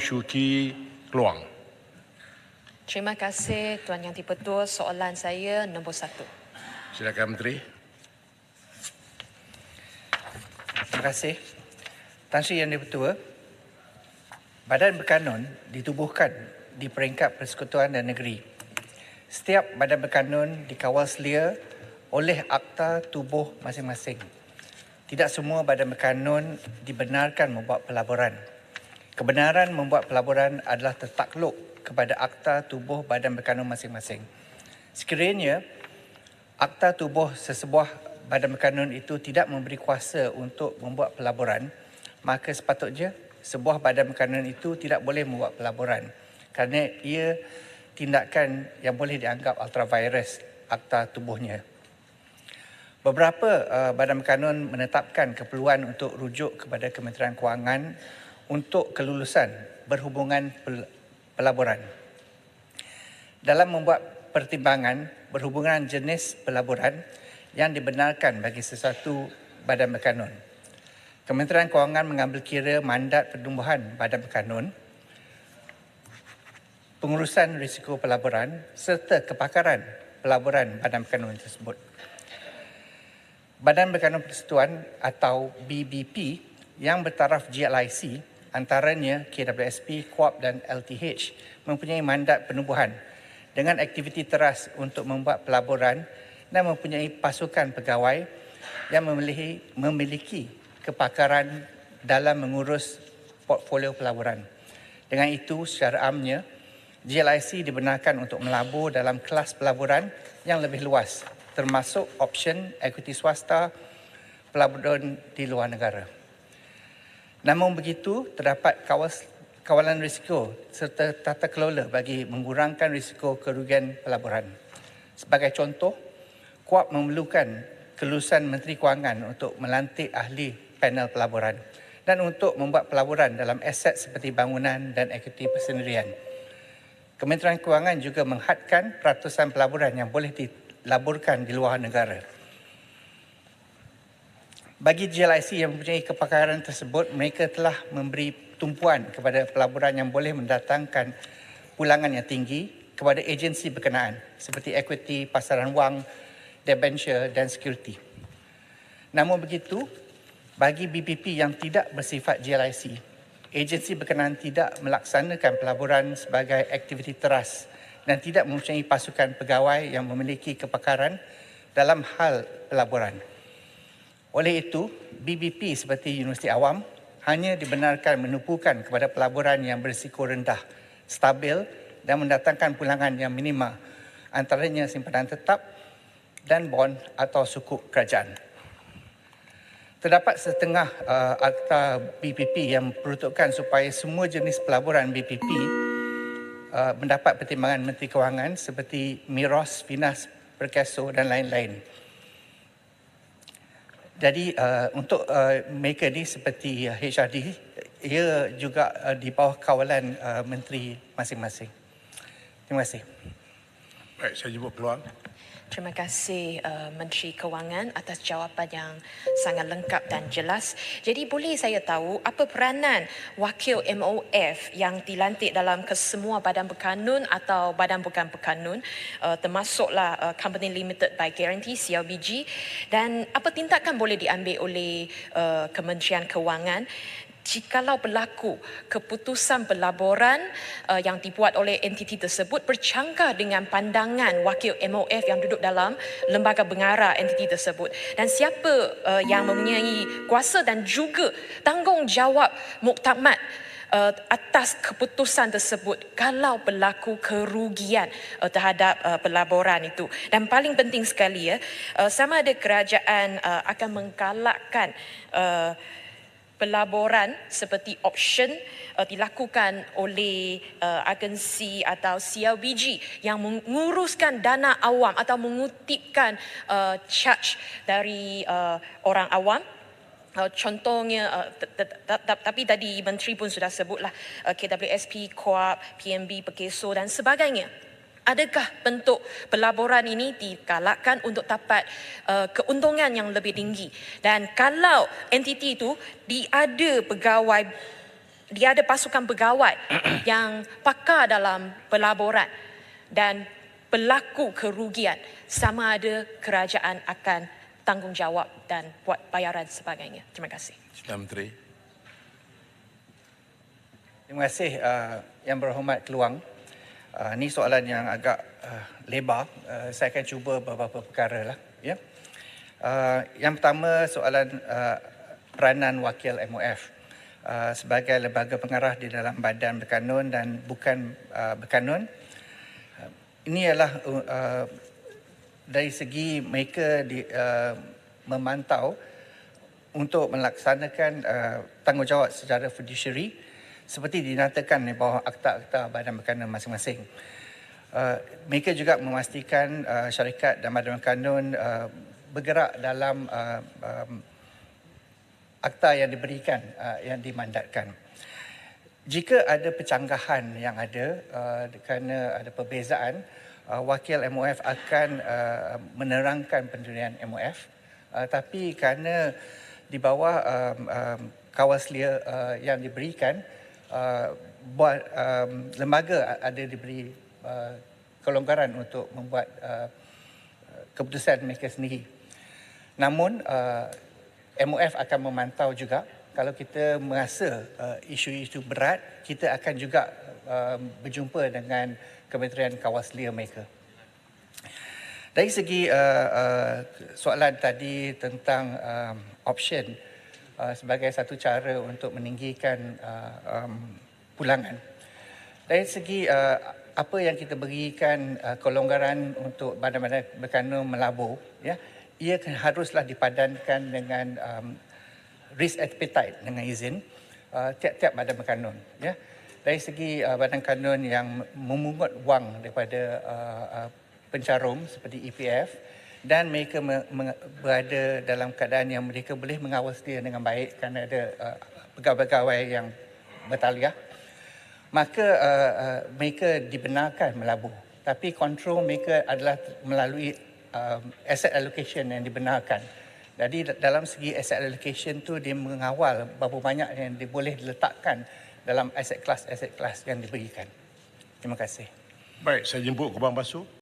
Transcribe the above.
Shu Ki Keluang. Terima kasih Tuan Yang Di-Pertua. Soalan saya nombor 1. Silakan Menteri. Terima kasih. Tan Sri Yang Di-Pertua, Badan Berkanun ditubuhkan di peringkat Persekutuan dan Negeri. Setiap badan berkanun dikawal selia oleh akta tubuh masing-masing. Tidak semua badan berkanun dibenarkan membuat pelaburan. Kebenaran membuat pelaburan adalah tertakluk kepada akta tubuh badan berkanun masing-masing. Sekiranya akta tubuh sesebuah badan berkanun itu tidak memberi kuasa untuk membuat pelaburan, maka sepatutnya sebuah badan berkanun itu tidak boleh membuat pelaburan kerana ia tindakan yang boleh dianggap ultravirus akta tubuhnya. Beberapa badan berkanun menetapkan keperluan untuk rujuk kepada Kementerian Kewangan untuk kelulusan berhubungan pelaburan. Dalam membuat pertimbangan berhubungan jenis pelaburan yang dibenarkan bagi sesuatu badan berkanun, Kementerian Kewangan mengambil kira mandat pertumbuhan badan berkanun, pengurusan risiko pelaburan serta kepakaran pelaburan badan berkanun tersebut. Badan Berkanun Persekutuan atau BBP yang bertaraf GLIC, antaranya KWSP, KWAP dan LTH, mempunyai mandat penubuhan dengan aktiviti teras untuk membuat pelaburan dan mempunyai pasukan pegawai yang memiliki kepakaran dalam mengurus portfolio pelaburan. Dengan itu, secara amnya, GLIC dibenarkan untuk melabur dalam kelas pelaburan yang lebih luas, termasuk option ekuiti swasta, pelaburan di luar negara. Namun begitu, terdapat kawalan risiko serta tata kelola bagi mengurangkan risiko kerugian pelaburan. Sebagai contoh, KWAP memerlukan kelulusan Menteri Kewangan untuk melantik ahli panel pelaburan dan untuk membuat pelaburan dalam aset seperti bangunan dan ekuiti persendirian. Kementerian Kewangan juga menghadkan peratusan pelaburan yang boleh dilaburkan di luar negara. Bagi GLIC yang mempunyai kepakaran tersebut, mereka telah memberi tumpuan kepada pelaburan yang boleh mendatangkan pulangan yang tinggi kepada agensi berkenaan seperti ekuiti, pasaran wang, debenture dan security. Namun begitu, bagi BBP yang tidak bersifat GLIC, agensi berkenaan tidak melaksanakan pelaburan sebagai aktiviti teras dan tidak mempunyai pasukan pegawai yang memiliki kepakaran dalam hal pelaburan. Oleh itu, BBP seperti Universiti Awam hanya dibenarkan menupukan kepada pelaburan yang berisiko rendah, stabil dan mendatangkan pulangan yang minima, antaranya simpanan tetap dan bond atau sukuk kerajaan. Terdapat setengah akta BPP yang peruntukkan supaya semua jenis pelaburan BPP mendapat pertimbangan Menteri Kewangan seperti Miros, Finas, Perkeso dan lain-lain. Jadi untuk mereka ni seperti HRD, ia juga di bawah kawalan menteri masing-masing. Terima kasih. Baik, saya jemput peluang. Terima kasih Menteri Kewangan atas jawapan yang sangat lengkap dan jelas. Jadi boleh saya tahu apa peranan wakil MOF yang dilantik dalam kesemua badan berkanun atau badan bukan berkanun, termasuklah Company Limited by Guarantee CLBG, dan apa tindakan boleh diambil oleh Kementerian Kewangan jikalau berlaku keputusan pelaburan yang dibuat oleh entiti tersebut bercanggah dengan pandangan wakil MOF yang duduk dalam lembaga pengarah entiti tersebut, dan siapa yang mempunyai kuasa dan juga tanggungjawab muktamad atas keputusan tersebut kalau berlaku kerugian terhadap pelaburan itu. Dan paling penting sekali sama ada kerajaan akan menggalakkan pelaburan seperti option dilakukan oleh agensi atau CLBG yang menguruskan dana awam atau mengutipkan charge dari orang awam. Contohnya, tapi tadi Menteri pun sudah sebutlah KWSP, KWAP, PMB, Perkeso dan sebagainya. Adakah bentuk pelaburan ini digalakkan untuk dapat keuntungan yang lebih tinggi? Dan kalau entiti itu ada pegawai dia ada pasukan pegawai yang pakar dalam pelaburan dan berlaku kerugian, sama ada kerajaan akan tanggungjawab dan buat bayaran sebagainya. Terima kasih. Sila Menteri. Terima kasih Yang Berhormat Keluang. Ini soalan yang agak lebar. Saya akan cuba beberapa perkara lah. Ya. Yang pertama soalan peranan wakil MOF sebagai lembaga pengarah di dalam badan berkanun dan bukan berkanun. Ini adalah dari segi mereka memantau untuk melaksanakan tanggungjawab secara fiduciary seperti dinyatakan di bawah akta-akta badan berkanun masing-masing. Mereka juga memastikan syarikat dan badan berkanun bergerak dalam akta yang diberikan, yang dimandatkan. Jika ada pencanggahan yang ada kerana ada perbezaan, wakil MOF akan menerangkan pendirian MOF, tapi kerana di bawah kawal selia yang diberikan, lembaga ada diberi kelonggaran untuk membuat keputusan mereka sendiri. Namun MOF akan memantau juga. Kalau kita merasa isu-isu berat, kita akan juga berjumpa dengan Kementerian Kawal Selia mereka. Dari segi soalan tadi tentang option sebagai satu cara untuk meninggikan pulangan. Dari segi apa yang kita berikan kelonggaran untuk badan-badan berkanun melabur, ya, ia haruslah dipadankan dengan risk appetite dengan izin tiap-tiap badan berkanun. Ya. Dari segi badan kanun yang memungut wang daripada pencarum seperti EPF dan mereka berada dalam keadaan yang mereka boleh mengawal sedia dengan baik kerana ada pegawai-pegawai yang bertaliah, maka mereka dibenarkan melabur. Tapi kontrol mereka adalah melalui asset allocation yang dibenarkan. Jadi dalam segi asset allocation tu dia mengawal berapa banyak yang boleh diletakkan dalam aset kelas yang diberikan. Terima kasih. Baik, saya jemput Kubang Basuh.